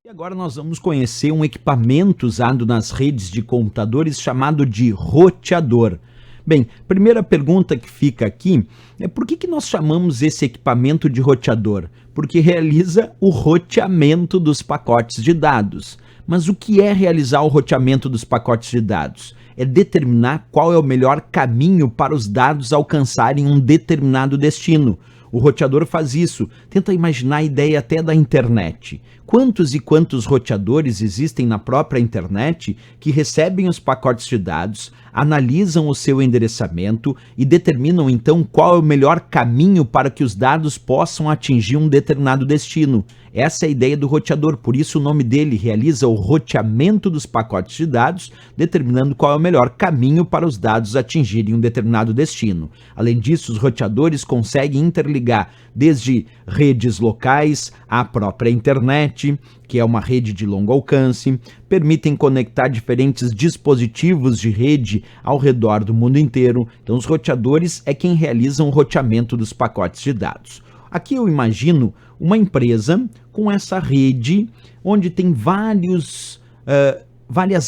E agora nós vamos conhecer um equipamento usado nas redes de computadores chamado de roteador. Bem, primeira pergunta que fica aqui é por que nós chamamos esse equipamento de roteador? Porque realiza o roteamento dos pacotes de dados. Mas o que é realizar o roteamento dos pacotes de dados? É determinar qual é o melhor caminho para os dados alcançarem um determinado destino. O roteador faz isso. Tenta imaginar a ideia até da internet. Quantos e quantos roteadores existem na própria internet que recebem os pacotes de dados, analisam o seu endereçamento e determinam então qual é o melhor caminho para que os dados possam atingir um determinado destino. Essa é a ideia do roteador, por isso o nome dele realiza o roteamento dos pacotes de dados, determinando qual é o melhor caminho para os dados atingirem um determinado destino. Além disso, os roteadores conseguem interligar desde redes locais à própria internet, que é uma rede de longo alcance, permitem conectar diferentes dispositivos de rede ao redor do mundo inteiro. Então, os roteadores é quem realiza o roteamento dos pacotes de dados. Aqui eu imagino uma empresa com essa rede, onde tem várias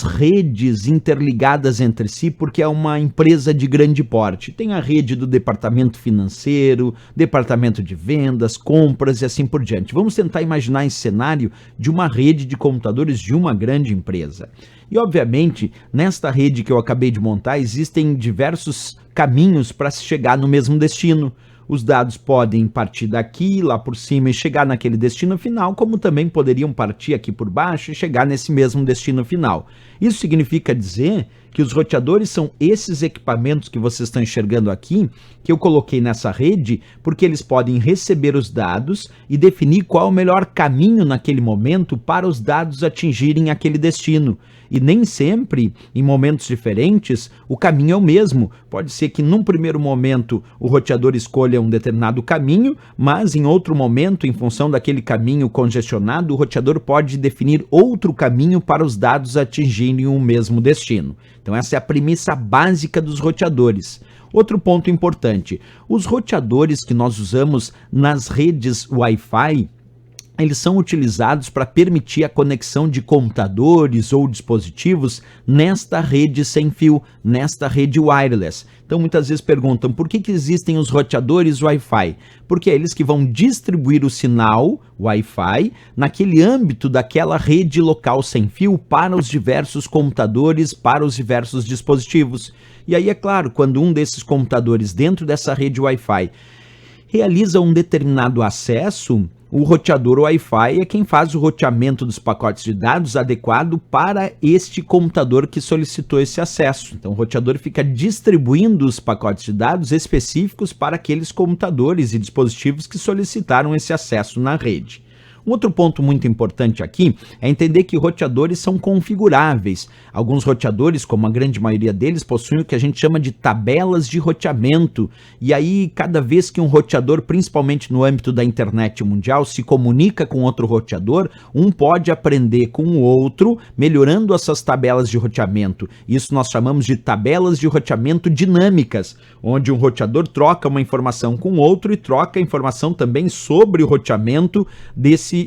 redes interligadas entre si, porque é uma empresa de grande porte. Tem a rede do departamento financeiro, departamento de vendas, compras e assim por diante. Vamos tentar imaginar esse cenário de uma rede de computadores de uma grande empresa. E, obviamente, nesta rede que eu acabei de montar, existem diversos caminhos para se chegar no mesmo destino. Os dados podem partir daqui, lá por cima e chegar naquele destino final, como também poderiam partir aqui por baixo e chegar nesse mesmo destino final. Isso significa dizer que os roteadores são esses equipamentos que vocês estão enxergando aqui, que eu coloquei nessa rede, porque eles podem receber os dados e definir qual é o melhor caminho naquele momento para os dados atingirem aquele destino. E nem sempre, em momentos diferentes, o caminho é o mesmo. Pode ser que num primeiro momento o roteador escolha um determinado caminho, mas em outro momento, em função daquele caminho congestionado, o roteador pode definir outro caminho para os dados atingirem o mesmo destino. Então essa é a premissa básica dos roteadores. Outro ponto importante, os roteadores que nós usamos nas redes Wi-Fi, eles são utilizados para permitir a conexão de computadores ou dispositivos nesta rede sem fio, nesta rede wireless. Então muitas vezes perguntam por que existem os roteadores Wi-Fi? Porque é eles que vão distribuir o sinal Wi-Fi naquele âmbito daquela rede local sem fio para os diversos computadores, para os diversos dispositivos. E aí é claro, quando um desses computadores dentro dessa rede Wi-Fi realiza um determinado acesso, o roteador Wi-Fi é quem faz o roteamento dos pacotes de dados adequado para este computador que solicitou esse acesso. Então o roteador fica distribuindo os pacotes de dados específicos para aqueles computadores e dispositivos que solicitaram esse acesso na rede. Um outro ponto muito importante aqui é entender que roteadores são configuráveis. Alguns roteadores, como a grande maioria deles, possuem o que a gente chama de tabelas de roteamento. E aí, cada vez que um roteador, principalmente no âmbito da internet mundial, se comunica com outro roteador, um pode aprender com o outro, melhorando essas tabelas de roteamento. Isso nós chamamos de tabelas de roteamento dinâmicas, onde um roteador troca uma informação com o outro e troca a informação também sobre o roteamento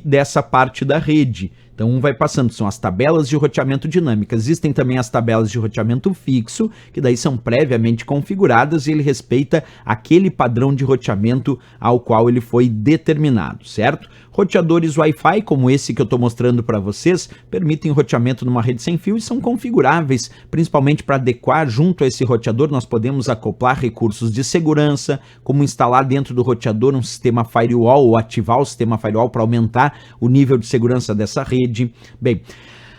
dessa parte da rede. Então um vai passando, são as tabelas de roteamento dinâmicas. Existem também as tabelas de roteamento fixo, que daí são previamente configuradas e ele respeita aquele padrão de roteamento ao qual ele foi determinado, certo? Roteadores Wi-Fi, como esse que eu estou mostrando para vocês, permitem roteamento numa rede sem fio e são configuráveis, principalmente para adequar junto a esse roteador. Nós podemos acoplar recursos de segurança, como instalar dentro do roteador um sistema firewall ou ativar o sistema firewall para aumentar o nível de segurança dessa rede. Bem,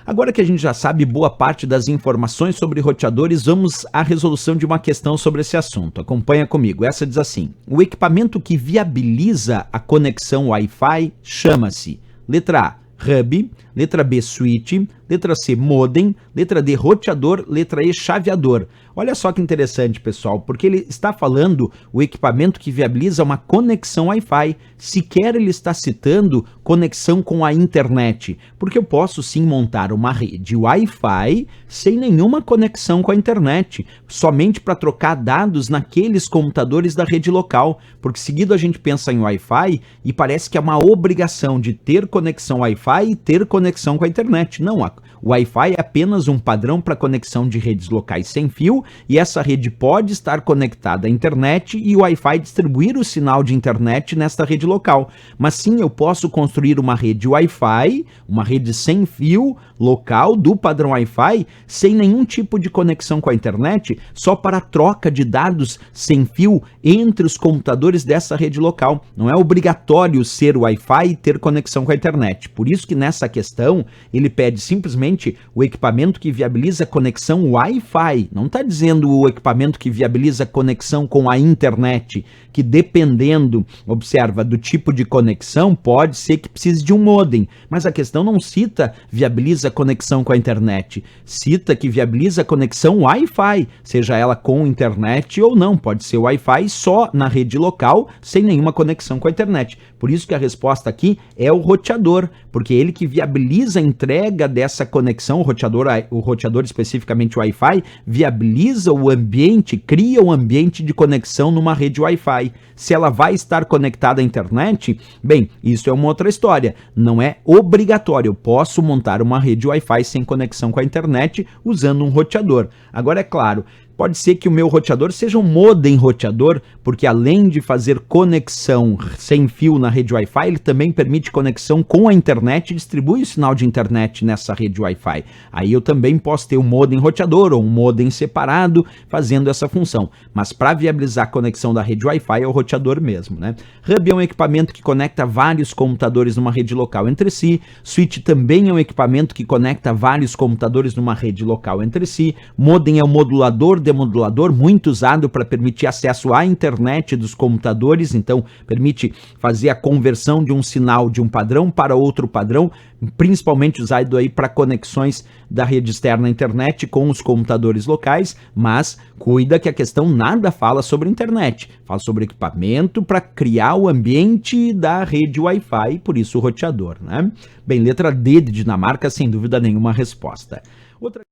agora que a gente já sabe boa parte das informações sobre roteadores, vamos à resolução de uma questão sobre esse assunto. Acompanha comigo. Essa diz assim: o equipamento que viabiliza a conexão Wi-Fi chama-se letra A, hub, letra B, switch, letra C, modem, letra D, roteador, letra E, chaveador. Olha só que interessante, pessoal, porque ele está falando o equipamento que viabiliza uma conexão Wi-Fi. Sequer ele está citando conexão com a internet, porque eu posso sim montar uma rede Wi-Fi sem nenhuma conexão com a internet, somente para trocar dados naqueles computadores da rede local, porque seguido a gente pensa em Wi-Fi e parece que é uma obrigação de ter conexão Wi-Fi e ter conexão com a internet. Não, o Wi-Fi é apenas um padrão para conexão de redes locais sem fio, e essa rede pode estar conectada à internet e o Wi-Fi distribuir o sinal de internet nesta rede local. Mas sim, eu posso construir uma rede Wi-Fi, uma rede sem fio local do padrão Wi-Fi, sem nenhum tipo de conexão com a internet, só para troca de dados sem fio entre os computadores dessa rede local. Não é obrigatório ser Wi-Fi e ter conexão com a internet. Por isso que nessa questão ele pede simplesmente o equipamento que viabiliza conexão Wi-Fi. Não está dizendo o equipamento que viabiliza conexão com a internet, que dependendo, observa, do tipo de conexão, pode ser que precise de um modem. Mas a questão não cita viabiliza conexão com a internet. Cita que viabiliza conexão Wi-Fi, seja ela com internet ou não. Pode ser Wi-Fi só na rede local, sem nenhuma conexão com a internet. Por isso que a resposta aqui é o roteador, porque ele que viabiliza a entrega dessa conexão, o roteador especificamente o Wi-Fi, viabiliza o ambiente, cria um ambiente de conexão numa rede Wi-Fi. Se ela vai estar conectada à internet, bem, isso é uma outra história. Não é obrigatório. Eu posso montar uma rede Wi-Fi sem conexão com a internet usando um roteador. Agora, é claro, pode ser que o meu roteador seja um modem roteador, porque além de fazer conexão sem fio na rede Wi-Fi, ele também permite conexão com a internet e distribui o sinal de internet nessa rede Wi-Fi. Aí eu também posso ter um modem roteador ou um modem separado fazendo essa função. Mas para viabilizar a conexão da rede Wi-Fi é o roteador mesmo, né? Hub é um equipamento que conecta vários computadores numa rede local entre si. Switch também é um equipamento que conecta vários computadores numa rede local entre si. Modem é um modulador, demodulador, muito usado para permitir acesso à internet dos computadores, então permite fazer a conversão de um sinal de um padrão para outro padrão, principalmente usado aí para conexões da rede externa à internet com os computadores locais, mas cuida que a questão nada fala sobre internet, fala sobre equipamento para criar o ambiente da rede Wi-Fi, por isso o roteador, né? Bem, letra D de Dinamarca, sem dúvida nenhuma a resposta. Outra